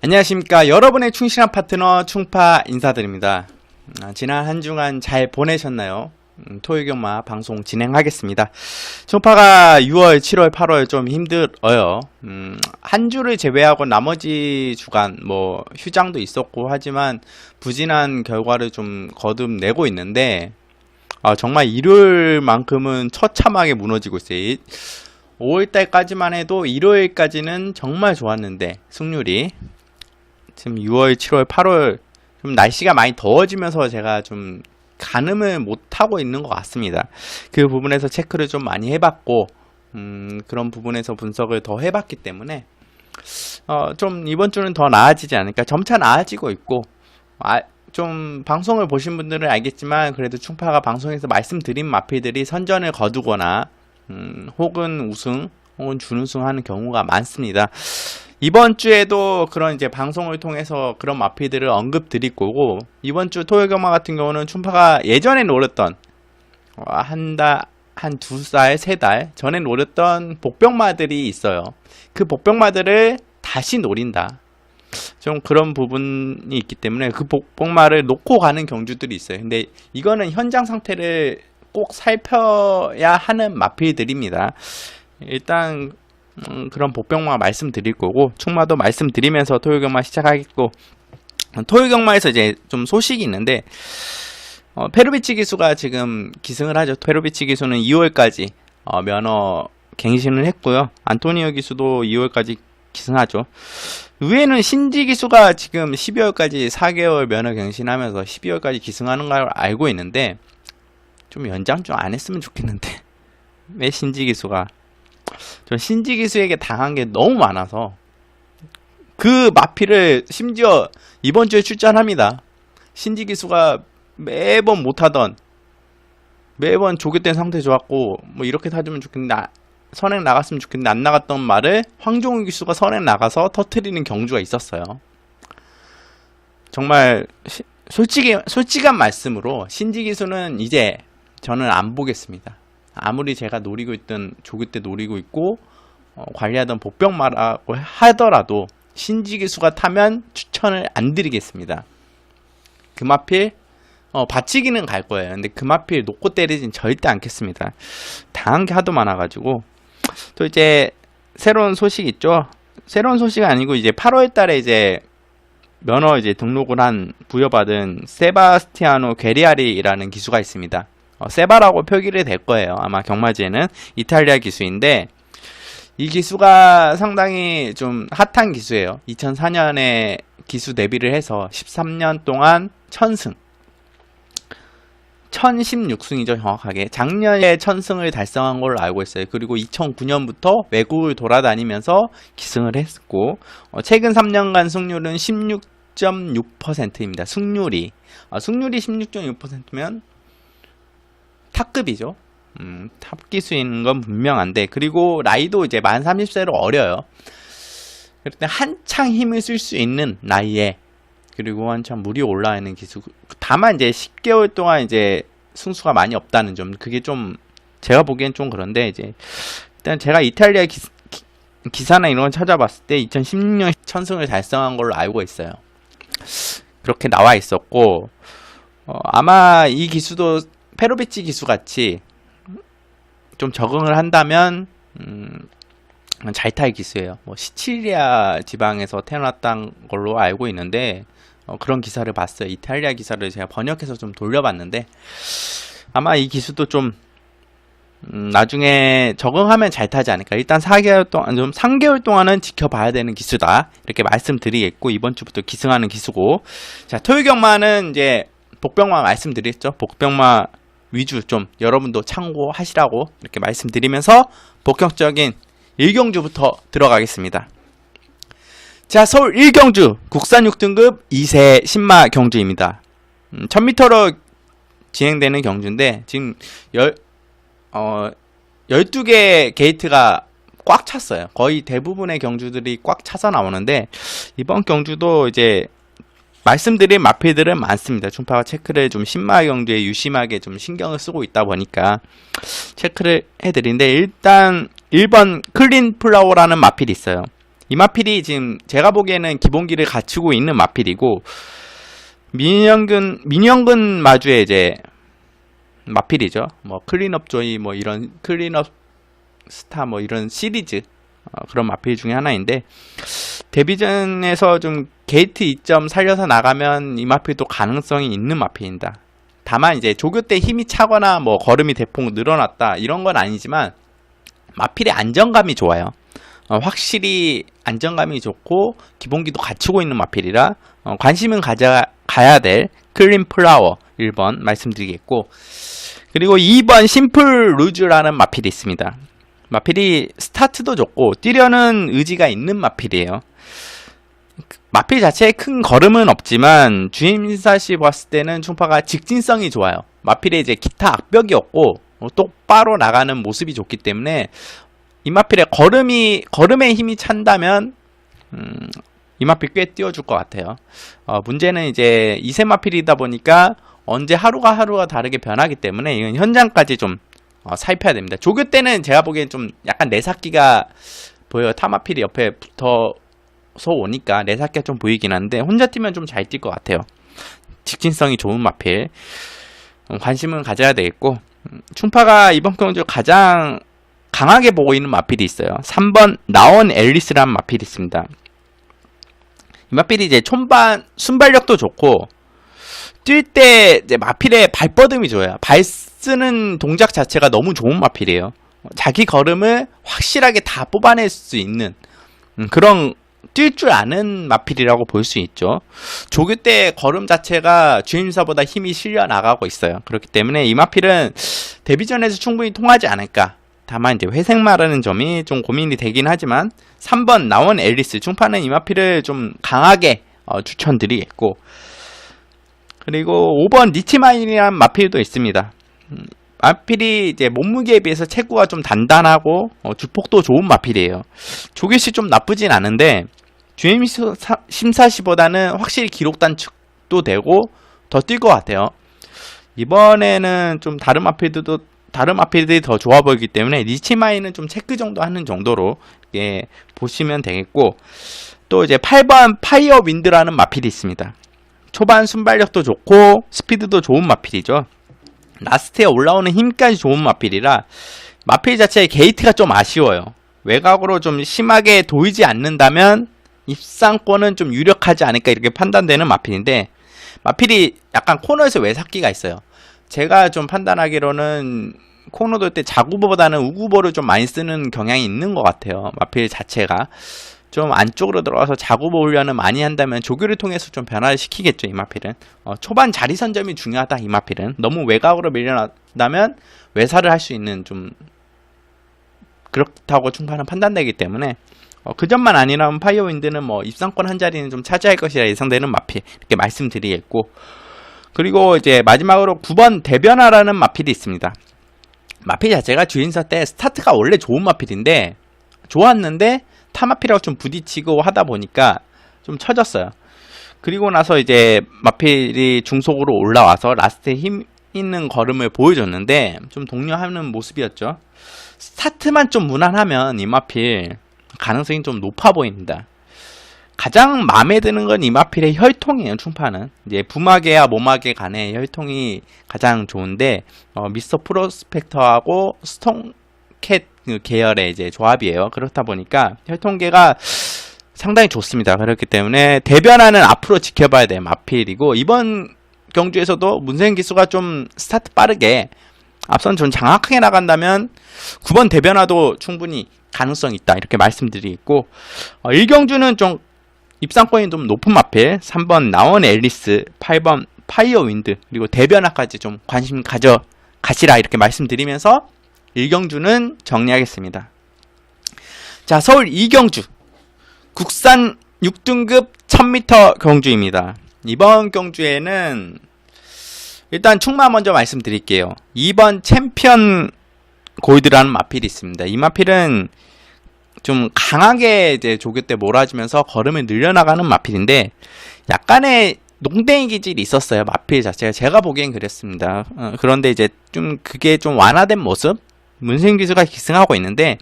안녕하십니까. 여러분의 충실한 파트너 충파 인사드립니다. 지난 한 주간 잘 보내셨나요? 토요경마 방송 진행하겠습니다. 충파가 6월, 7월, 8월 좀 힘들어요. 한 주를 제외하고 나머지 주간 휴장도 있었고 하지만 부진한 결과를 좀 거듭내고 있는데 정말 일요일만큼은 처참하게 무너지고 있어요. 5월달까지만 해도 일요일까지는 정말 좋았는데 승률이 지금 6월, 7월, 8월 좀 날씨가 많이 더워지면서 제가 좀 가늠을 못하고 있는 것 같습니다. 그 부분에서 체크를 좀 많이 해봤고 그런 부분에서 분석을 더 해봤기 때문에 좀 이번 주는 더 나아지지 않을까. 점차 나아지고 있고 좀 방송을 보신 분들은 알겠지만 그래도 충파가 방송에서 말씀드린 마필들이 선전을 거두거나 혹은 우승 혹은 준우승 하는 경우가 많습니다. 이번 주에도 그런 이제 방송을 통해서 그런 마필들을 언급 드릴 거고, 이번 주 토요경마 같은 경우는 충파가 예전에 노렸던 한 두 달, 세 달 전에 노렸던 복병마들이 있어요. 그 복병마들을 다시 노린다. 좀 그런 부분이 있기 때문에 그 복병마를 놓고 가는 경주들이 있어요. 근데 이거는 현장 상태를 꼭 살펴야 하는 마필들입니다. 일단 그런 복병마 말씀드릴 거고, 충마도 말씀드리면서 토요경마 시작하겠고, 토요경마에서 이제 좀 소식이 있는데 페루비치 기수가 지금 기승을 하죠. 페루비치 기수는 2월까지 면허 갱신을 했고요. 안토니오 기수도 2월까지 기승하죠. 위에는 신지 기수가 지금 12월까지 4개월 면허 갱신하면서 12월까지 기승하는 걸 알고 있는데 좀 연장 좀 안 했으면 좋겠는데 왜 신지 기수가 전 신지 기수에게 당한 게 너무 많아서 그 마필을 심지어 이번 주에 출전합니다. 신지 기수가 매번 못하던, 매번 조교된 상태 좋았고 이렇게 타주면 좋겠는데 선행 나갔으면 좋겠는데 안 나갔던 말을 황종우 기수가 선행 나가서 터트리는 경주가 있었어요. 정말 솔직한 말씀으로 신지 기수는 이제 저는 안 보겠습니다. 아무리 제가 노리고 있던 조교 때 노리고 있고 관리하던 복병마라고 하더라도 신지 기수가 타면 추천을 안 드리겠습니다. 금하필 받치기는 갈 거예요. 근데 금하필 놓고 때리진 절대 않겠습니다. 당한 게 하도 많아가지고. 또 이제 새로운 소식 있죠. 새로운 소식이 아니고 이제 8월달에 이제 면허 이제 등록을 한 부여받은 세바스티아노 게리아리라는 기수가 있습니다. 세바라고 표기를 될 거예요. 아마 경마지에는 이탈리아 기수인데 이 기수가 상당히 좀 핫한 기수예요. 2004년에 기수 데뷔를 해서 13년 동안 1000승 1016승이죠 정확하게. 작년에 1000승을 달성한 걸로 알고 있어요. 그리고 2009년부터 외국을 돌아다니면서 기승을 했고 최근 3년간 승률은 16.6%입니다. 승률이 16.6%면 탑급이죠. 탑 기수인 건 분명한데, 그리고 나이도 이제 만 30세로 어려요. 그럴 때 한창 힘을 쓸 수 있는 나이에, 그리고 한참 물이 올라있는 기수. 다만 이제 10개월 동안 이제 승수가 많이 없다는 점, 그게 좀 제가 보기엔 좀 그런데, 이제 일단 제가 이탈리아 기사나 이런 거 찾아봤을 때 2016년 1000승을 달성한 걸로 알고 있어요. 그렇게 나와 있었고 아마 이 기수도 페루비치 기수 같이 좀 적응을 한다면 잘 탈 기수예요. 시칠리아 지방에서 태어났던 걸로 알고 있는데 그런 기사를 봤어요. 이탈리아 기사를 제가 번역해서 좀 돌려봤는데 아마 이 기수도 좀 나중에 적응하면 잘 타지 않을까. 일단 4개월 동안, 좀 3개월 동안은 지켜봐야 되는 기수다, 이렇게 말씀드리겠고, 이번 주부터 기승하는 기수고. 자, 토요경마는 이제 복병마 말씀드렸죠. 복병마 위주 좀 여러분도 참고하시라고 이렇게 말씀드리면서 본격적인 1경주부터 들어가겠습니다. 자, 서울 1경주 국산 6등급 2세 신마 경주입니다. 1000m로 진행되는 경주인데 지금 12개 게이트가 꽉 찼어요. 거의 대부분의 경주들이 꽉 차서 나오는데 이번 경주도 이제 말씀드린 마필들은 많습니다. 충파가 체크를 좀 신마 경주에 유심하게 좀 신경을 쓰고 있다 보니까 체크를 해드리는데, 일단 1번 클린 플라워라는 마필이 있어요. 이 마필이 지금 제가 보기에는 기본기를 갖추고 있는 마필이고, 민영근 마주의 이제 마필이죠. 뭐 클린업 조이, 뭐 이런 클린업 스타, 뭐 이런 시리즈 그런 마필 중에 하나인데, 데뷔전에서 좀 게이트 2점 살려서 나가면 이 마필도 가능성이 있는 마필입니다. 다만 이제 조교 때 힘이 차거나 뭐 걸음이 대폭 늘어났다 이런 건 아니지만 마필의 안정감이 좋아요. 확실히 안정감이 좋고 기본기도 갖추고 있는 마필이라 관심은 가야 될 클린 플라워 1번 말씀드리겠고, 그리고 2번 심플 루즈라는 마필이 있습니다. 마필이 스타트도 좋고 뛰려는 의지가 있는 마필이에요. 마필 자체에 큰 걸음은 없지만 주임사시 봤을 때는 충파가 직진성이 좋아요. 마필에 이제 기타 악벽이 없고 똑바로 나가는 모습이 좋기 때문에 이 마필의 걸음에 힘이 찬다면 이 마필 꽤 띄워줄 것 같아요. 문제는 이제 2세 마필이다 보니까 언제 하루가 다르게 변하기 때문에 이건 현장까지 좀 살펴야 됩니다. 조교 때는 제가 보기엔 좀 약간 내삭기가 보여요. 타마필이 옆에 붙어서 오니까 내삭기가 좀 보이긴 한데 혼자 뛰면 좀 잘 뛸 것 같아요. 직진성이 좋은 마필, 관심은 가져야 되겠고, 충파가 이번 경주 가장 강하게 보고 있는 마필이 있어요. 3번 나온 앨리스라는 마필이 있습니다. 이 마필이 이제 순발력도 좋고 뛸 때 이제 마필의 발뻗음이 좋아요. 발 쓰는 동작 자체가 너무 좋은 마필이에요. 자기 걸음을 확실하게 다 뽑아낼 수 있는 그런 뛸 줄 아는 마필이라고 볼 수 있죠. 조교 때 걸음 자체가 주임사보다 힘이 실려 나가고 있어요. 그렇기 때문에 이 마필은 데뷔전에서 충분히 통하지 않을까. 다만 이제 회색마라는 점이 좀 고민이 되긴 하지만 3번 나온 앨리스 충파는 이 마필을 좀 강하게 추천드리겠고, 그리고 5번 니치마인이라는 마필도 있습니다. 마필이 이제 몸무게에 비해서 체구가 좀 단단하고 주폭도 좋은 마필이에요. 조교시 좀 나쁘진 않은데 주임 심사시보다는 확실히 기록 단축도 되고 더 뛸 것 같아요. 이번에는 좀 다른 마필들이 더 좋아 보이기 때문에 니치마인은 좀 체크 정도 하는 정도로 보시면 되겠고, 또 이제 8번 파이어 윈드라는 마필이 있습니다. 초반 순발력도 좋고 스피드도 좋은 마필이죠. 라스트에 올라오는 힘까지 좋은 마필이라 마필 자체의 게이트가 좀 아쉬워요. 외곽으로 좀 심하게 도이지 않는다면 입상권은 좀 유력하지 않을까 이렇게 판단되는 마필인데, 마필이 약간 코너에서 외삭기가 있어요. 제가 좀 판단하기로는 코너 돌 때 자구보다는 우구보를 좀 많이 쓰는 경향이 있는 것 같아요. 마필 자체가 좀 안쪽으로 들어가서 자구보 훈련을 많이 한다면 조교를 통해서 좀 변화를 시키겠죠. 이 마필은 초반 자리 선점이 중요하다. 이 마필은 너무 외곽으로 밀려난다면 외사를 할 수 있는 좀 그렇다고 충분히 판단되기 때문에 그 점만 아니라면 파이어 윈드는 뭐 입상권 한 자리는 좀 차지할 것이라 예상되는 마필 이렇게 말씀드리겠고, 그리고 이제 마지막으로 9번 대변화라는 마필이 있습니다. 마필 자체가 주인사 때 스타트가 원래 좋은 마필인데 좋았는데 타마필하고 좀 부딪히고 하다 보니까 좀 처졌어요. 그리고 나서 이제 마필이 중속으로 올라와서 라스트에 힘 있는 걸음을 보여줬는데 좀 동료하는 모습이었죠. 스타트만 좀 무난하면 이 마필 가능성이 좀 높아 보입니다. 가장 마음에 드는 건 이 마필의 혈통이에요. 충파는 이제 부마개와 모마개 간의 혈통이 가장 좋은데 미스터 프로스펙터하고 스톤캣 계열의 이제 조합이에요. 그렇다 보니까 혈통계가 상당히 좋습니다. 그렇기 때문에 대변화는 앞으로 지켜봐야 될 마필이고, 이번 경주에서도 문세인 기수가 좀 스타트 빠르게 앞선 좀 장악하게 나간다면 9번 대변화도 충분히 가능성이 있다 이렇게 말씀드리겠고, 1경주는 좀 입상권이 좀 높은 마필 3번 나온 앨리스, 8번 파이어 윈드, 그리고 대변화까지 좀 관심 가시라 이렇게 말씀드리면서 1경주는 정리하겠습니다. 자, 서울 2경주 국산 6등급 1000m 경주입니다. 이번 경주에는 일단 충마 먼저 말씀드릴게요. 2번 챔피언 골드라는 마필이 있습니다. 이 마필은 좀 강하게 이제 조교 때 몰아주면서 걸음을 늘려나가는 마필인데 약간의 농땡이 기질이 있었어요. 마필 자체가 제가 보기엔 그랬습니다. 그런데 이제 좀 그게 좀 완화된 모습, 문세인 기수가 기승하고 있는데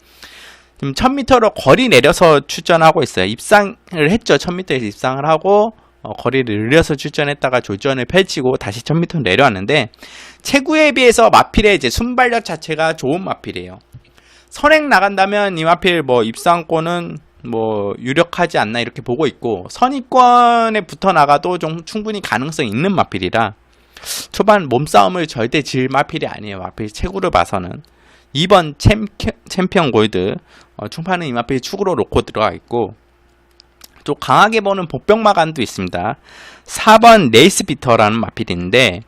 지금 1000m로 거리 내려서 출전하고 있어요. 입상을 했죠. 1000m에서 입상을 하고 거리를 늘려서 출전했다가 조전을 펼치고 다시 1000m 내려왔는데, 체구에 비해서 마필의 이제 순발력 자체가 좋은 마필이에요. 선행 나간다면 이 마필 뭐 입상권은 뭐 유력하지 않나 이렇게 보고 있고, 선입권에 붙어 나가도 좀 충분히 가능성이 있는 마필이라 초반 몸싸움을 절대 질 마필이 아니에요. 마필 체구를 봐서는. 2번 챔피언 골드, 충파는 이 마필 축으로 놓고 들어가 있고, 좀 강하게 보는 복병마간도 있습니다. 4번 레이스비터라는 마필인데,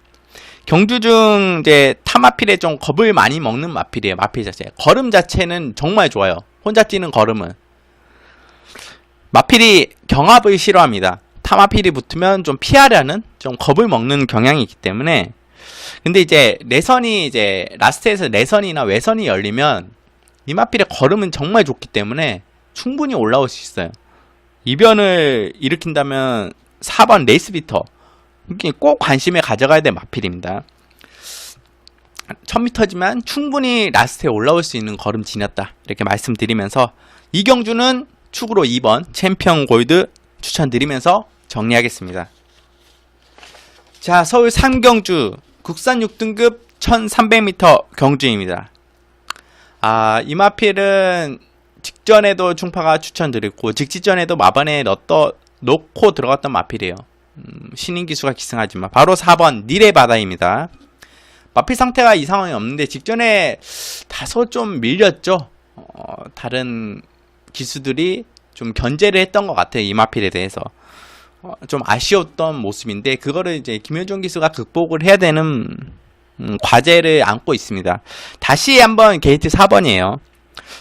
경주 중 이제 타 마필에 좀 겁을 많이 먹는 마필이에요. 마필 자체 걸음 자체는 정말 좋아요. 혼자 뛰는 걸음은. 마필이 경합을 싫어합니다. 타 마필이 붙으면 좀 피하려는, 좀 겁을 먹는 경향이 있기 때문에. 근데 이제 내선이 이제 라스트에서 내선이나 외선이 열리면 이 마필의 걸음은 정말 좋기 때문에 충분히 올라올 수 있어요. 이변을 일으킨다면 4번 레이스비터 꼭 관심에 가져가야 될 마필입니다. 1000m지만 충분히 라스트에 올라올 수 있는 걸음 지녔다, 이렇게 말씀드리면서 이 경주는 축으로 2번 챔피언 골드 추천드리면서 정리하겠습니다. 자, 서울 3경주 국산 6등급 1300m 경주입니다. 이 마필은 직전에도 충파가 추천드렸고 직전에도 마반에 넣고 들어갔던 마필이에요. 신인 기수가 기승하지만 바로 4번 닐의 바다입니다. 마필 상태가 이상이 없는데 직전에 다소 좀 밀렸죠. 다른 기수들이 좀 견제를 했던 것 같아요. 이 마필에 대해서 좀 아쉬웠던 모습인데, 그거를 이제 김효종 기수가 극복을 해야 되는 과제를 안고 있습니다. 다시 한번 게이트 4번이에요.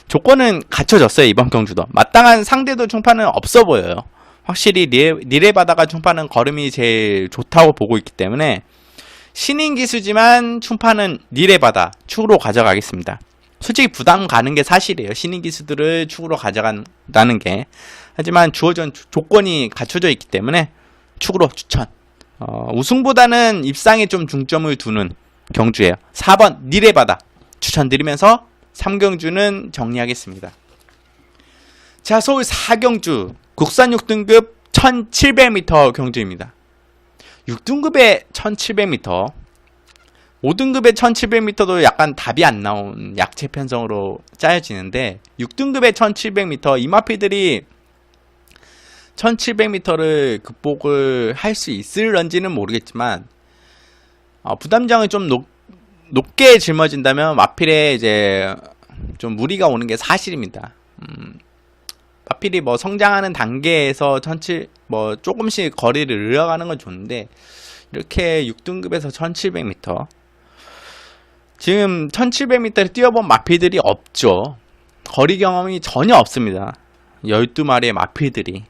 조건은 갖춰졌어요. 이번 경주도 마땅한 상대도 충파는 없어 보여요. 확실히 닐의 바다가 충파는 걸음이 제일 좋다고 보고 있기 때문에 신인 기수지만 충파는 닐의 바다 축으로 가져가겠습니다. 솔직히 부담 가는 게 사실이에요. 신인 기수들을 축으로 가져간다는 게. 하지만 주어진 조건이 갖춰져 있기 때문에 축으로 추천. 우승보다는 입상에 좀 중점을 두는 경주예요. 4번 닐의 바다 추천드리면서 3경주는 정리하겠습니다. 자, 서울 4경주 국산 6등급 1700m 경주입니다. 6등급에 1700m, 5등급의 1700m도 약간 답이 안 나온 약체 편성으로 짜여지는데, 6등급의 1700m 이 마필들이 1700m를 극복을 할 수 있을런지는 모르겠지만 부담장을 좀 높게 짊어진다면 마필에 이제 좀 무리가 오는 게 사실입니다. 마필이 뭐 성장하는 단계에서 조금씩 거리를 늘어가는 건 좋은데, 이렇게 6등급에서 1700m, 지금 1700m를 뛰어본 마필들이 없죠. 거리 경험이 전혀 없습니다. 12마리의 마필들이.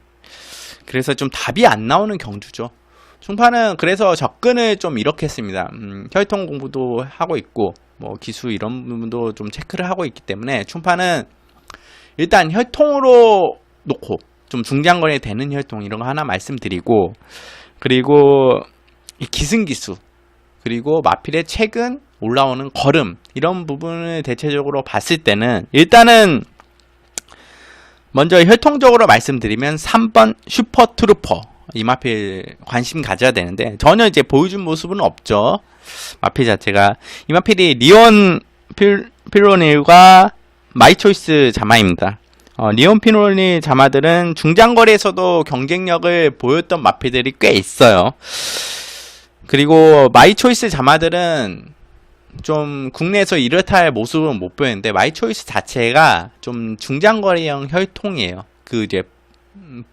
그래서 좀 답이 안 나오는 경주죠. 충파는 그래서 접근을 좀 이렇게 했습니다. 혈통 공부도 하고 있고 뭐 기수 이런 부분도 좀 체크를 하고 있기 때문에 충파는 일단 혈통으로 놓고 좀 중장거리에 되는 혈통 이런 거 하나 말씀드리고, 그리고 기승기수, 그리고 마필의 최근 올라오는 걸음 이런 부분을 대체적으로 봤을 때는 일단은 먼저 혈통적으로 말씀드리면 3번 슈퍼트루퍼 이 마필 관심 가져야 되는데 전혀 이제 보여준 모습은 없죠. 마필 자체가. 이 마필이 리온 피로닐과 마이초이스 자마입니다. 리온 피로닐 자마들은 중장거리에서도 경쟁력을 보였던 마필들이 꽤 있어요. 그리고 마이초이스 자마들은 좀 국내에서 이렇다 할 모습은 못 보였는데, 마이초이스 자체가 좀 중장거리형 혈통이에요. 그 이제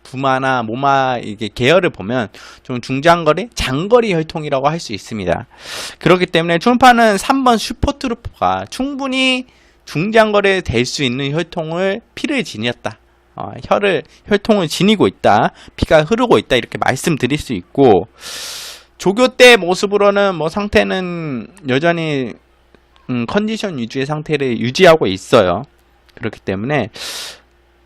부마나 모마 이게 계열을 보면 좀 중장거리, 장거리 혈통이라고 할 수 있습니다. 그렇기 때문에 충파는 3번 슈퍼트루퍼가 충분히 중장거리에 될 수 있는 혈통을 피를 지녔다. 혈통을 지니고 있다. 피가 흐르고 있다. 이렇게 말씀드릴 수 있고, 조교 때 모습으로는 뭐 상태는 여전히 컨디션 위주의 상태를 유지하고 있어요. 그렇기 때문에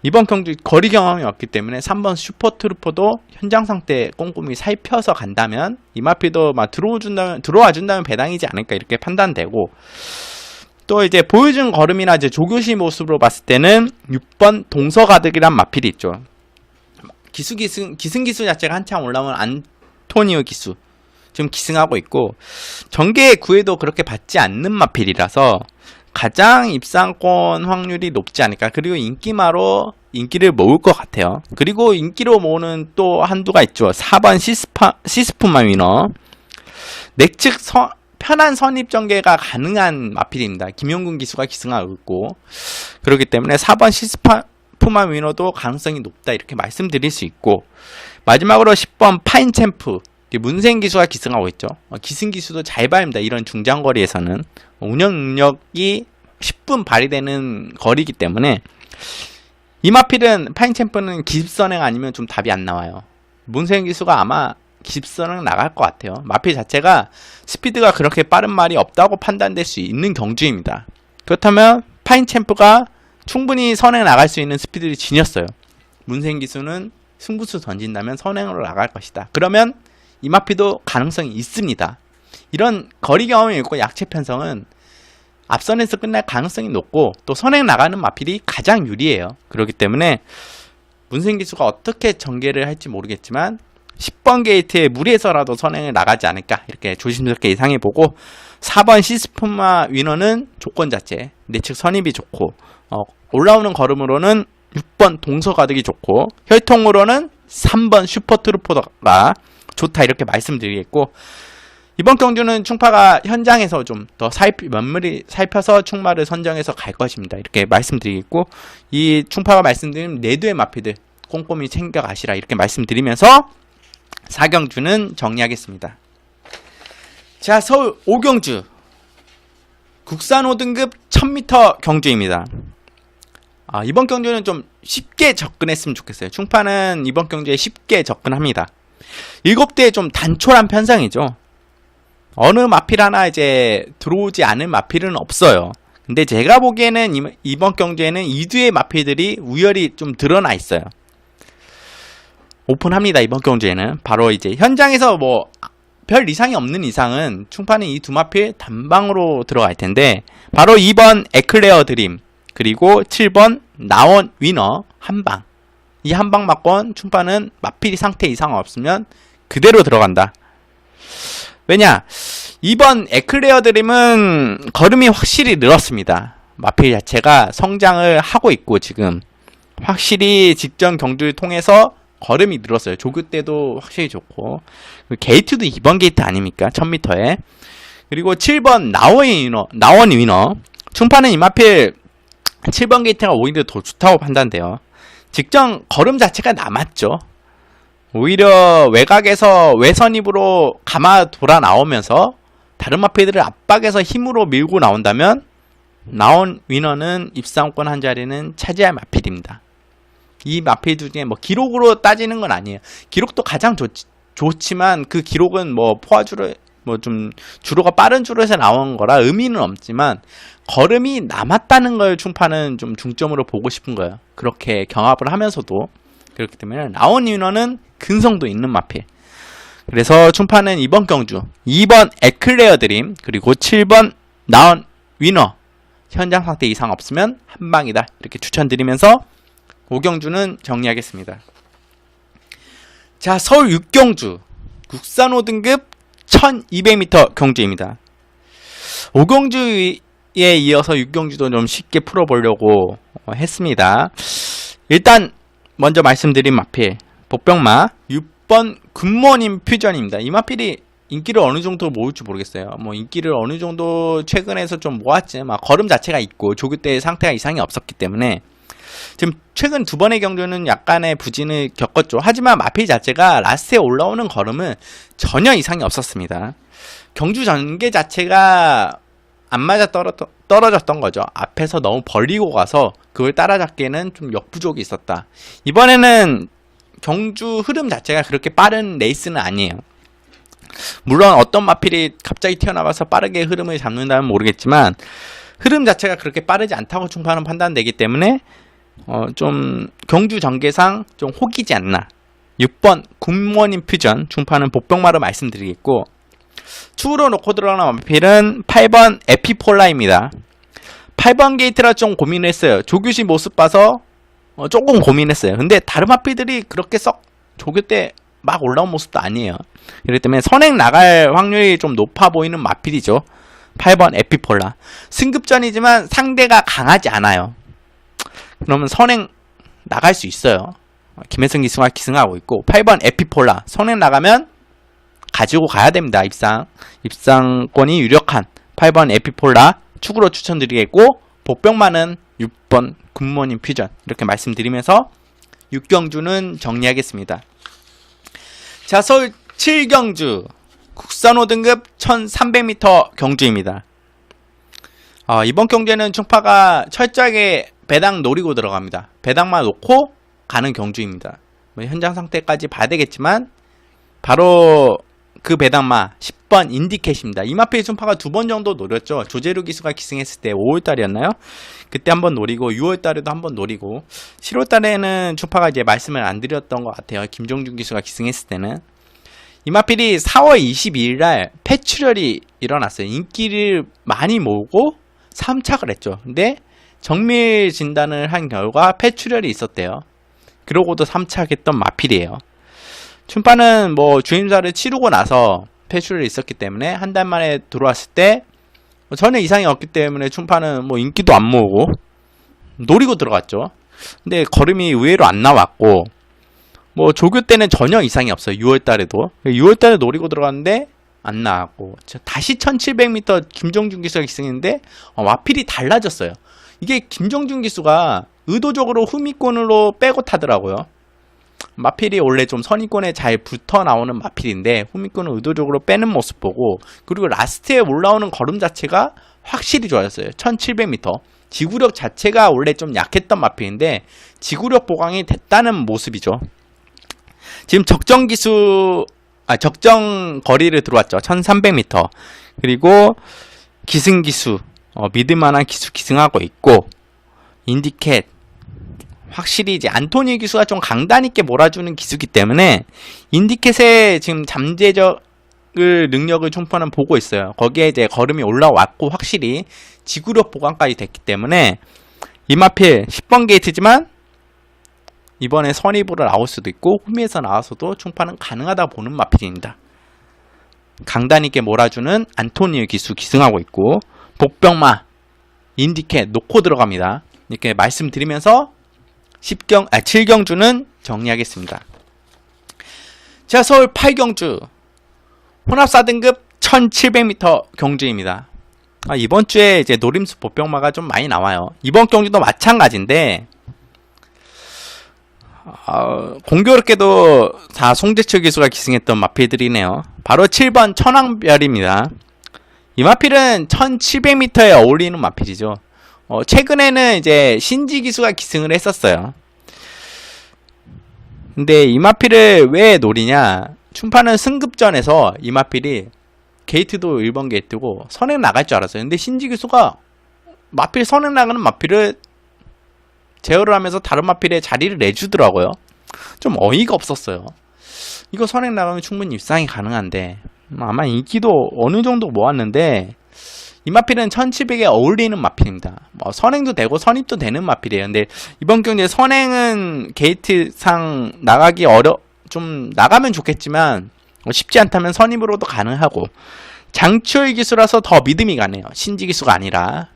이번 경주 거리 경험이 없기 때문에 3번 슈퍼트루퍼도 현장 상태 꼼꼼히 살펴서 간다면 이 마필도 막 들어와 준다면 배당이지 않을까 이렇게 판단되고, 또 이제 보여준 걸음이나 이제 조교시 모습으로 봤을 때는 6번 동서가득이란 마필이 있죠. 기승기수 자체가 한창 올라온 안토니오 기수 지금 기승하고 있고, 정계 구에도 그렇게 받지 않는 마필이라서 가장 입상권 확률이 높지 않을까. 그리고 인기마로 인기를 모을 것 같아요. 그리고 인기로 모으는 또 한두가 있죠. 4번 시스프마 위너. 내측 편한 선입 전개가 가능한 마필입니다. 김용근 기수가 기승하고 있고, 그렇기 때문에 4번 시스프마 위너도 가능성이 높다 이렇게 말씀드릴 수 있고, 마지막으로 10번 파인챔프 문세인 기수가 기승하고 있죠. 기승 기수도 잘 발립니다. 이런 중장거리에서는 운영 능력이 10분 발휘되는 거리이기 때문에 이 마필은 파인챔프는 기습선행 아니면 좀 답이 안 나와요. 문세인 기수가 아마 기습선행 나갈 것 같아요. 마필 자체가 스피드가 그렇게 빠른 말이 없다고 판단될 수 있는 경주입니다. 그렇다면 파인챔프가 충분히 선행 나갈 수 있는 스피드를 지녔어요. 문세인 기수는 승부수 던진다면 선행으로 나갈 것이다. 그러면 이 마필도 가능성이 있습니다. 이런 거리 경험이 있고 약체 편성은 앞선에서 끝날 가능성이 높고, 또 선행 나가는 마필이 가장 유리해요. 그렇기 때문에 문세인 기수가 어떻게 전개를 할지 모르겠지만 10번 게이트에 무리해서라도 선행을 나가지 않을까 이렇게 조심스럽게 예상해보고, 4번 시스프마 위너는 조건 자체 내측 선입이 좋고, 올라오는 걸음으로는 6번 동서가득이 좋고, 혈통으로는 3번 슈퍼트루퍼가 좋다 이렇게 말씀드리겠고, 이번 경주는 충파가 현장에서 좀 더 면밀히 살펴서 충마를 선정해서 갈 것입니다. 이렇게 말씀드리겠고, 이 충파가 말씀드린 4두의 마필들 꼼꼼히 챙겨가시라 이렇게 말씀드리면서 4경주는 정리하겠습니다. 자, 서울 5경주 국산 5등급 1000m 경주입니다. 이번 경주는 좀 쉽게 접근했으면 좋겠어요. 충파는 이번 경주에 쉽게 접근합니다. 7대에 좀 단촐한 편성이죠. 어느 마필 하나 이제 들어오지 않은 마필은 없어요. 근데 제가 보기에는 이번 경주에는 2두의 마필들이 우열이 좀 드러나 있어요. 오픈합니다. 이번 경주에는 바로 이제 현장에서 뭐 별 이상이 없는 이상은 충파는 이 두 마필 단방으로 들어갈 텐데, 바로 2번 에클레어 드림 그리고 7번 나원 위너 한방, 이 한방 맞건 충파는 마필이 상태 이상 없으면 그대로 들어간다. 왜냐, 2번 에클레어 드림은 걸음이 확실히 늘었습니다. 마필 자체가 성장을 하고 있고, 지금 확실히 직전 경주를 통해서 걸음이 늘었어요. 조교 때도 확실히 좋고, 게이트도 2번 게이트 아닙니까? 1000m에. 그리고 7번 나원 위너. 충파는 이 마필 7번 게이트가 오히려 더 좋다고 판단돼요. 직전 걸음 자체가 남았죠. 오히려 외곽에서 외선입으로 감아 돌아 나오면서 다른 마필들을 압박해서 힘으로 밀고 나온다면 나온 위너는 입상권 한 자리는 차지할 마필입니다. 이 마필 중에 뭐 기록으로 따지는 건 아니에요. 기록도 가장 좋지만 그 기록은 뭐 포화주로 뭐 좀 주로가 빠른 주로에서 나온 거라 의미는 없지만, 걸음이 남았다는 걸 충파는 좀 중점으로 보고 싶은 거예요. 그렇게 경합을 하면서도. 그렇기 때문에 나온 위너는 근성도 있는 마필. 그래서 충파는 이번 경주 2번 에클레어 드림 그리고 7번 나온 위너 현장 상태 이상 없으면 한방이다 이렇게 추천드리면서 5경주는 정리하겠습니다. 자, 서울 6경주 국산 5등급 1200m 경주입니다. 5경주에 이어서 6경주도 좀 쉽게 풀어보려고 했습니다. 일단 먼저 말씀드린 마필 복병마 6번 굿모닝 퓨전입니다. 이 마필이 인기를 어느 정도 모을지 모르겠어요. 뭐 인기를 어느 정도 최근에서 좀 모았지만 걸음 자체가 있고 조교 때 상태가 이상이 없었기 때문에 지금 최근 2번의 경주는 약간의 부진을 겪었죠. 하지만 마필 자체가 라스트에 올라오는 걸음은 전혀 이상이 없었습니다. 경주 전개 자체가 안 맞아 떨어졌던 거죠. 앞에서 너무 벌리고 가서 그걸 따라잡기에는 좀 역부족이 있었다. 이번에는 경주 흐름 자체가 그렇게 빠른 레이스는 아니에요. 물론 어떤 마필이 갑자기 튀어나가서 빠르게 흐름을 잡는다면 모르겠지만 흐름 자체가 그렇게 빠르지 않다고 충파는 판단되기 때문에 좀 경주 전개상 좀 혹이지 않나. 6번 굿모닝 퓨전 충파는 복병마로 말씀드리겠고, 추후로 놓고 들어가는 마필은 8번 에피폴라입니다. 8번 게이트라 좀 고민했어요. 조규시 모습 봐서 조금 고민했어요. 근데 다른 마필들이 그렇게 썩 조교 때 막 올라온 모습도 아니에요. 그렇기 때문에 선행 나갈 확률이 좀 높아 보이는 마필이죠. 8번 에피폴라. 승급전이지만 상대가 강하지 않아요. 그러면 선행 나갈 수 있어요. 김혜승 기수가 기승하고 있고 8번 에피폴라. 선행 나가면 가지고 가야 됩니다. 입상권이 유력한 8번 에피폴라 축으로 추천드리겠고, 복병만은 6번 굿모닝 퓨전 이렇게 말씀드리면서 6경주는 정리하겠습니다. 자, 서울 7경주 국산 5등급 1300m 경주입니다. 이번 경주에는 충파가 철저하게 배당 노리고 들어갑니다. 배당만 놓고 가는 경주입니다. 현장 상태까지 봐야 되겠지만 바로 그 배당마 10번 인디캣입니다. 이마필 충파가 2번 정도 노렸죠. 조재루 기수가 기승했을 때 5월달이었나요? 그때 한번 노리고 6월달에도 한번 노리고 7월달에는 충파가 이제 말씀을 안 드렸던 것 같아요. 김종준 기수가 기승했을 때는. 이마필이 4월 22일날 폐출혈이 일어났어요. 인기를 많이 모으고 3착을 했죠. 근데 정밀 진단을 한 결과 폐출혈이 있었대요. 그러고도 3착했던 마필이에요. 춘파는 뭐 주임사를 치르고 나서 폐출혈이 있었기 때문에 한 달 만에 들어왔을 때 전혀 이상이 없기 때문에 춘파는 뭐 인기도 안 모으고 노리고 들어갔죠. 근데 걸음이 의외로 안 나왔고, 뭐 조교 때는 전혀 이상이 없어요. 6월달에도 6월달에 노리고 들어갔는데 안 나왔고, 다시 1700m 김정준 기수가 기승했는데 마필이 달라졌어요. 이게 김정준 기수가 의도적으로 후미권으로 빼고 타더라고요. 마필이 원래 좀 선입권에 잘 붙어 나오는 마필인데 후미권을 의도적으로 빼는 모습 보고, 그리고 라스트에 올라오는 걸음 자체가 확실히 좋아졌어요. 1700m 지구력 자체가 원래 좀 약했던 마필인데 지구력 보강이 됐다는 모습이죠. 지금 적정 거리를 들어왔죠. 1300m. 그리고 기승 기수, 믿을만한 기수 기승하고 있고, 인디캣 확실히 이제 안토니 기수가 좀 강단 있게 몰아주는 기수기 때문에 인디캣의 지금 잠재적을 능력을 총파는 보고 있어요. 거기에 이제 걸음이 올라왔고 확실히 지구력 보강까지 됐기 때문에 이마필 10번 게이트지만 이번에 선입으로 나올 수도 있고 홈에서 나와서도 총파는 가능하다 보는 마필입니다. 강단 있게 몰아주는 안토니 기수 기승하고 있고, 복병마 인디캣 놓고 들어갑니다. 이렇게 말씀드리면서 7경주는 정리하겠습니다. 자, 서울 8경주 혼합 4등급 1700m 경주입니다. 이번 주에 이제 노림수 복병마가 좀 많이 나와요. 이번 경주도 마찬가지인데 공교롭게도 다 송재철 기수가 기승했던 마필들이네요. 바로 7번 천왕별입니다. 이 마필은 1700m에 어울리는 마필이죠. 최근에는 이제 신지 기수가 기승을 했었어요. 근데 이 마필을 왜 노리냐? 춘파는 승급전에서 이 마필이 게이트도 1번 게이트고 선행 나갈 줄 알았어요. 근데 신지 기수가 마필 선행 나가는 마필을 제어를 하면서 다른 마필에 자리를 내주더라고요. 좀 어이가 없었어요. 이거 선행 나가면 충분히 입상이 가능한데 아마 인기도 어느 정도 모았는데 이 마필은 1700에 어울리는 마필입니다. 선행도 되고 선입도 되는 마필이에요. 근데 이번 경기에 선행은 게이트상 나가기 좀 나가면 좋겠지만 쉽지 않다면 선입으로도 가능하고, 장추열 기수라서 더 믿음이 가네요. 신지 기수가 아니라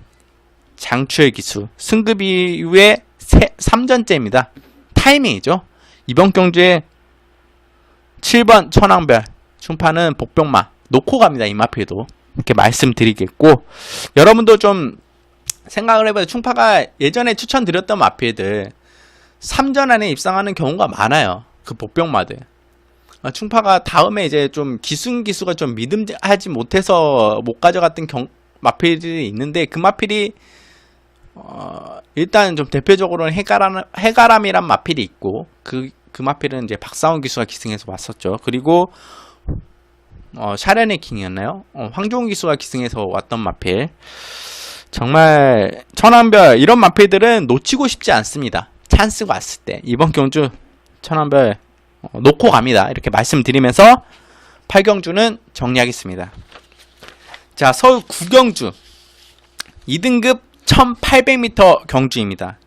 장추열 기수. 승급 이후에 3전째입니다. 타이밍이죠. 이번 경주에 7번 천왕별 충파는 복병마 놓고 갑니다. 이 마필도 이렇게 말씀드리겠고, 여러분도 좀 생각을 해봐요. 충파가 예전에 추천드렸던 마필들 3전 안에 입상하는 경우가 많아요. 그 복병마들. 충파가 다음에 이제 좀 기수가 좀 믿음하지 못해서 못 가져갔던 마필들이 있는데, 그 마필이 일단 좀 대표적으로는 해가람이란 마필이 있고, 그 마필은 이제 박사원 기수가 기승해서 왔었죠. 그리고 샤렌의 킹이었나요? 황종훈 기수가 기승해서 왔던 마필. 정말 천왕별 이런 마필들은 놓치고 싶지 않습니다. 찬스가 왔을 때. 이번 경주 천왕별 놓고 갑니다. 이렇게 말씀드리면서 8경주는 정리하겠습니다. 자, 서울 9경주 2등급 1800m 경주입니다.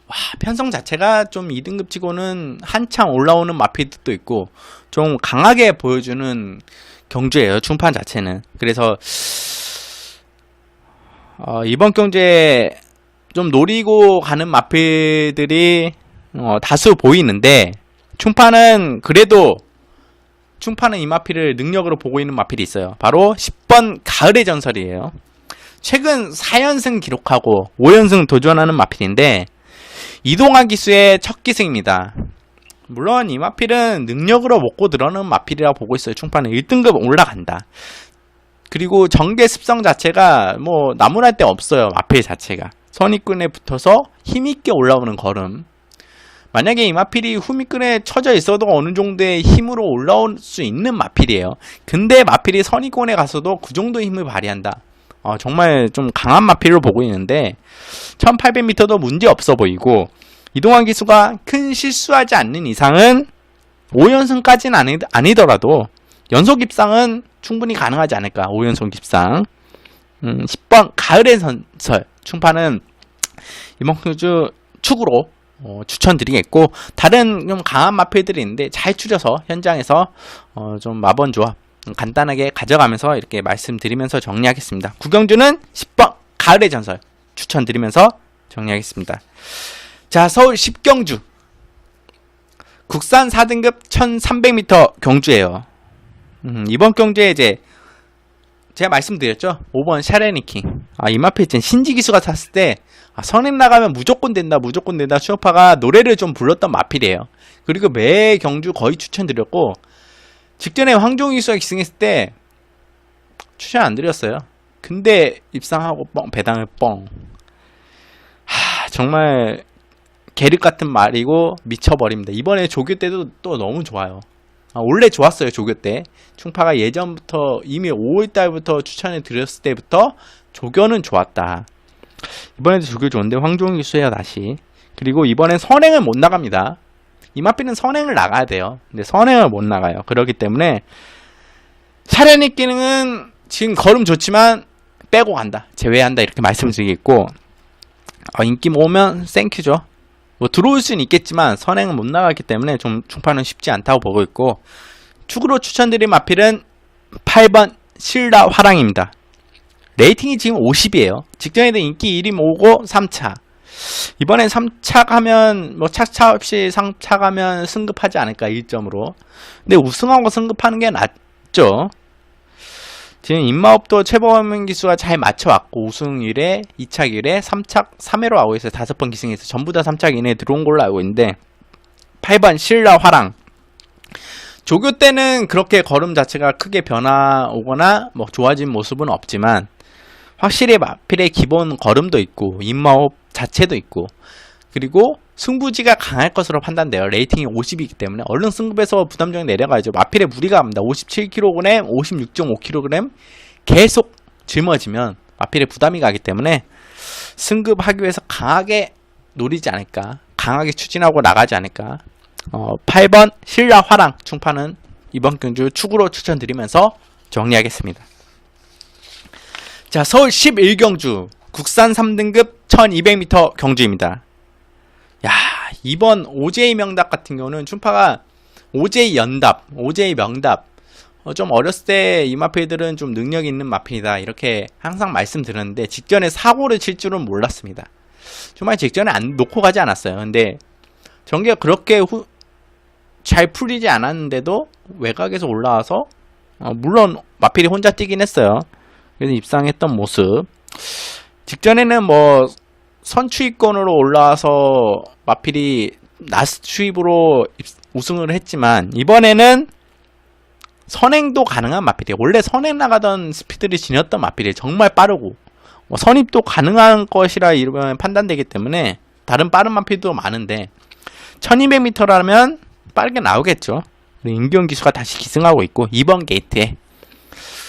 와, 편성 자체가 좀 2등급 치고는 한참 올라오는 마필들도 있고 좀 강하게 보여주는 경주예요, 충판 자체는. 그래서 이번 경주에 좀 노리고 가는 마필들이 다수 보이는데, 충판은 그래도 충판은 이 마필을 능력으로 보고 있는 마필이 있어요. 바로 10번 가을의 전설이에요. 최근 4연승 기록하고 5연승 도전하는 마필인데, 이동환 기수의 첫 기승입니다. 물론 이 마필은 능력으로 먹고 들어오는 마필이라고 보고 있어요. 충판은 1등급 올라간다. 그리고 전개 습성 자체가 뭐 나무랄 데 없어요. 마필 자체가 선입근에 붙어서 힘있게 올라오는 걸음. 만약에 이 마필이 후미끈에 쳐져 있어도 어느 정도의 힘으로 올라올 수 있는 마필이에요. 근데 마필이 선입근에 가서도 그 정도 힘을 발휘한다. 정말 좀 강한 마필로 보고 있는데 1800m도 문제 없어 보이고, 이동환 기수가 큰 실수하지 않는 이상은 5연승까지는 아니더라도 연속 입상은 충분히 가능하지 않을까. 5연속 입상. 10번 가을의 전설 충판은 이번 주 축으로 추천드리겠고, 다른 좀 강한 마필들이 있는데 잘 추려서 현장에서 좀 마번 조합 간단하게 가져가면서 이렇게 말씀드리면서 정리하겠습니다. 구경주는 10번 가을의 전설 추천드리면서 정리하겠습니다. 자, 서울 10경주 국산 4등급 1300m 경주예요. 이번 경주에 이제 제가 말씀드렸죠. 5번 샤레니킹. 이 마필 신지 기수가 탔을 때 선임 나가면 무조건 된다 추어파가 노래를 좀 불렀던 마필이에요. 그리고 매 경주 거의 추천드렸고, 직전에 황종희 기수가 기승했을 때 추천 안 드렸어요. 근데 입상하고 배당을 정말 계륵 같은 말이고 미쳐버립니다. 이번에 조교 때도 또 너무 좋아요. 원래 좋았어요. 조교 때 충파가 예전부터 이미 5월달부터 추천해 드렸을 때부터 조교는 좋았다. 이번에도 조교 좋은데 황종희 기수예요 다시. 그리고 이번엔 선행을 못 나갑니다. 이 마필은 선행을 나가야 돼요. 근데 선행을 못 나가요. 그렇기 때문에 샤레닉 기능은 지금 걸음 좋지만 빼고 간다, 제외한다, 이렇게 말씀드리겠고, 인기 모으면 땡큐죠. 뭐 들어올 수는 있겠지만 선행은 못 나가기 때문에 좀 충판은 쉽지 않다고 보고 있고, 축으로 추천드린 마필은 8번 신라 화랑입니다. 레이팅이 지금 50이에요. 직전에도 인기 1위 모으고 3차. 이번엔 3차 가면 뭐 차차 없이 3차 가면 승급하지 않을까 1점으로. 근데 우승하고 승급하는 게 낫죠. 지금 임마업도 최범민 기수가 잘 맞춰왔고, 우승 1회, 2차 1회, 3차 3회로 하고 있어요. 5번 기승해서 전부 다 3차 이내에 들어온 걸로 알고 있는데, 8번 신라 화랑. 조교 때는 그렇게 걸음 자체가 크게 변화 오거나 뭐 좋아진 모습은 없지만, 확실히 마필의 기본 걸음도 있고 임마업 자체도 있고, 그리고 승부지가 강할 것으로 판단돼요. 레이팅이 50이기 때문에 얼른 승급해서 부담적이 내려가야죠. 마필에 무리가 갑니다. 57kg, 56.5kg 계속 짊어지면 마필에 부담이 가기 때문에 승급하기 위해서 강하게 노리지 않을까, 강하게 추진하고 나가지 않을까. 8번 신라 화랑 충파는 이번 경주 축으로 추천드리면서 정리하겠습니다. 자, 서울 11경주 국산 3등급 1200m 경주입니다. 야, 이번 OJ 명답 같은 경우는 충파가 OJ 연답, OJ 명답, 좀 어렸을 때 이 마필들은 좀 능력이 있는 마필이다, 이렇게 항상 말씀드렸는데 직전에 사고를 칠 줄은 몰랐습니다. 정말 직전에 놓고 가지 않았어요. 근데 전개가 그렇게 잘 풀리지 않았는데도 외곽에서 올라와서 물론 마필이 혼자 뛰긴 했어요. 그래서 입상했던 모습. 직전에는 뭐 선추위권으로 올라와서 마필이 나스 추입으로 우승을 했지만, 이번에는 선행도 가능한 마필이에요. 원래 선행 나가던 스피드를 지녔던 마필이에요. 정말 빠르고 선입도 가능한 것이라 이러면 판단되기 때문에 다른 빠른 마필도 많은데 1200m라면 빠르게 나오겠죠. 임기훈 기수가 다시 기승하고 있고, 2번 게이트에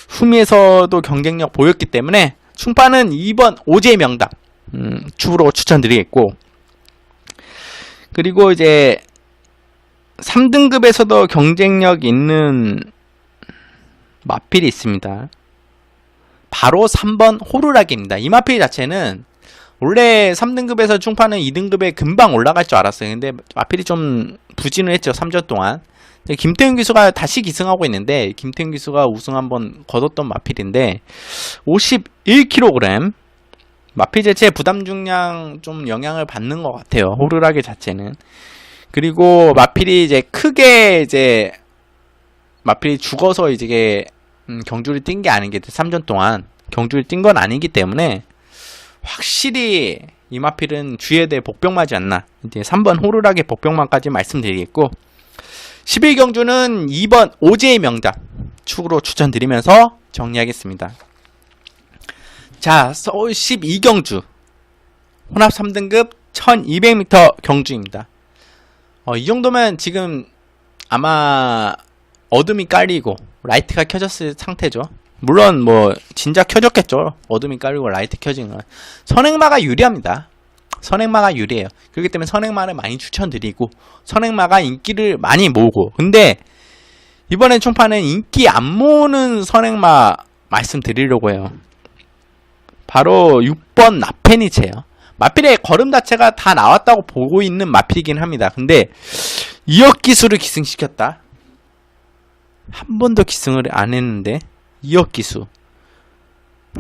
후미에서도 경쟁력 보였기 때문에 충파는 2번 OJ 명답 축으로 추천드리겠고, 그리고 이제 3등급에서도 경쟁력 있는 마필이 있습니다. 바로 3번 호루라기입니다. 이 마필 자체는 원래 3등급에서 충파는 2등급에 금방 올라갈 줄 알았어요. 근데 마필이 좀 부진을 했죠. 3전 동안. 김태훈 기수가 다시 기승하고 있는데, 김태훈 기수가 우승 한번 거뒀던 마필인데 51kg. 마필 자체의 부담 중량 좀 영향을 받는 것 같아요. 호루라기 자체는. 그리고 마필이 이제 크게 이제 마필이 죽어서 이제 경주를 뛴 게 아닌 게 3전 동안 경주를 뛴 건 아니기 때문에 확실히 이 마필은 주에 대해 복병맞지 않나. 이제 3번 호루라기 복병만까지 말씀드리겠고, 11경주는 2번 오제의 명답 축으로 추천드리면서 정리하겠습니다. 자, 서울 12경주 혼합 3등급 1200m 경주입니다. 이 정도면 지금 아마 어둠이 깔리고 라이트가 켜졌을 상태죠. 물론 뭐 진짜 켜졌겠죠. 어둠이 깔리고 라이트 켜진 건. 선행마가 유리합니다. 선행마가 유리해요. 그렇기 때문에 선행마를 많이 추천드리고, 선행마가 인기를 많이 모으고. 근데 이번에 총파는 인기 안 모으는 선행마 말씀드리려고 해요. 바로 6번 라페니체예요. 마필의 걸음 자체가 다 나왔다고 보고 있는 마필이긴 합니다. 근데 2억 기수를 기승시켰다. 한 번도 기승을 안 했는데 2억 기수.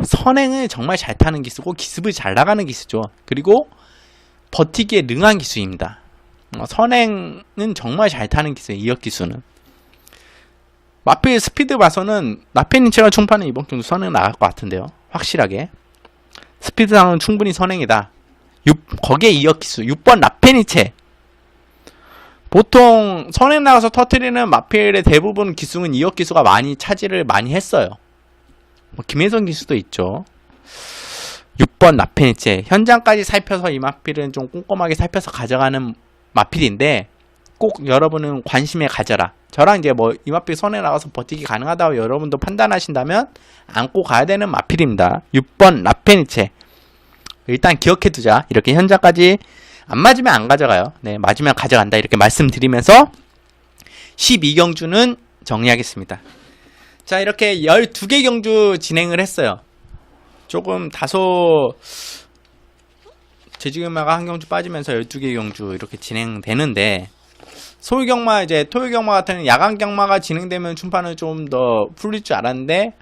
선행을 정말 잘 타는 기수고 기습을 잘 나가는 기수죠. 그리고 버티기에 능한 기수입니다. 선행은 정말 잘 타는 기수예요. 2억 기수는. 마필 스피드 봐서는 라페니체가 총파는 이번 경주 선행 나갈 것 같은데요. 확실하게. 스피드상은 충분히 선행이다. 거기에 2억 기수. 6번 라페니체. 보통 선행 나가서 터트리는 마필의 대부분 기수는 2억 기수가 많이 차지를 많이 했어요. 김혜선 기수도 있죠. 6번 라페니체. 현장까지 살펴서 이 마필은 좀 꼼꼼하게 살펴서 가져가는 마필인데, 꼭 여러분은 관심에 가져라. 저랑 이제 뭐 이 마필 선행 나가서 버티기 가능하다고 여러분도 판단하신다면 안고 가야 되는 마필입니다. 6번 라페니체. 일단 기억해 두자. 이렇게 현장까지 안 맞으면 안 가져가요. 네, 맞으면 가져간다. 이렇게 말씀드리면서 12경주는 정리하겠습니다. 자, 이렇게 12개 경주 진행을 했어요. 조금 다소 제주경마가 한 경주 빠지면서 12개 경주 이렇게 진행되는데, 서울경마 이제 토요경마 같은 야간경마가 진행되면 춘파는 좀 더 풀릴 줄 알았는데,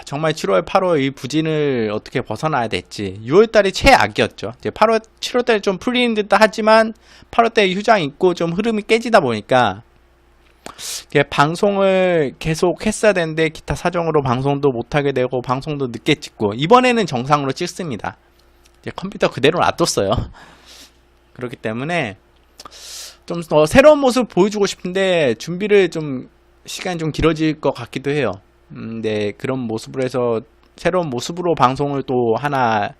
정말 7월, 8월 이 부진을 어떻게 벗어나야 될지. 6월달이 최악이었죠. 이제 8월, 7월달에 좀 풀리는 듯 하지만 8월달에 휴장 있고 좀 흐름이 깨지다 보니까 방송을 계속 했어야 되는데 기타 사정으로 방송도 못하게 되고 방송도 늦게 찍고, 이번에는 정상으로 찍습니다. 이제 컴퓨터 그대로 놔뒀어요. 그렇기 때문에 좀 더 새로운 모습 보여주고 싶은데 준비를 좀 시간이 좀 길어질 것 같기도 해요. 네, 그런 모습으로 해서 새로운 모습으로 방송을 또 하나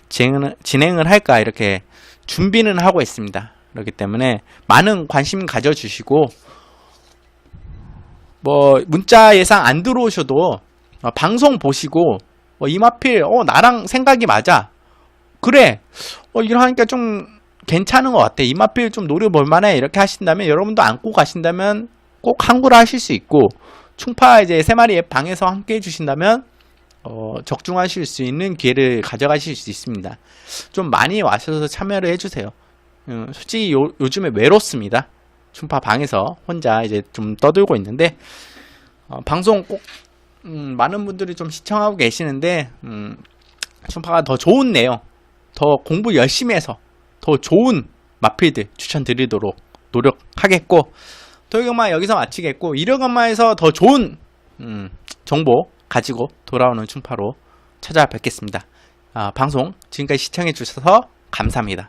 진행을 할까 이렇게 준비는 하고 있습니다. 그렇기 때문에 많은 관심 가져주시고, 뭐 문자 예상 안 들어오셔도 방송 보시고 이마필 나랑 생각이 맞아, 그래 이런 하니까 좀 괜찮은 것 같아, 이마필 좀 노려볼만해, 이렇게 하신다면, 여러분도 안고 가신다면 꼭 항구를 하실 수 있고, 충파 이제 3마리 방에서 함께 해주신다면 적중하실 수 있는 기회를 가져가실 수 있습니다. 좀 많이 와셔서 참여를 해주세요. 솔직히 요즘에 외롭습니다. 충파 방에서 혼자 이제 좀 떠들고 있는데, 방송 꼭 많은 분들이 좀 시청하고 계시는데, 충파가 더 좋은 내용, 더 공부 열심히 해서 더 좋은 마필들 추천드리도록 노력하겠고, 토요경마 여기서 마치겠고, 일요경마에서 더 좋은 정보 가지고 돌아오는 충파로 찾아뵙겠습니다. 방송 지금까지 시청해 주셔서 감사합니다.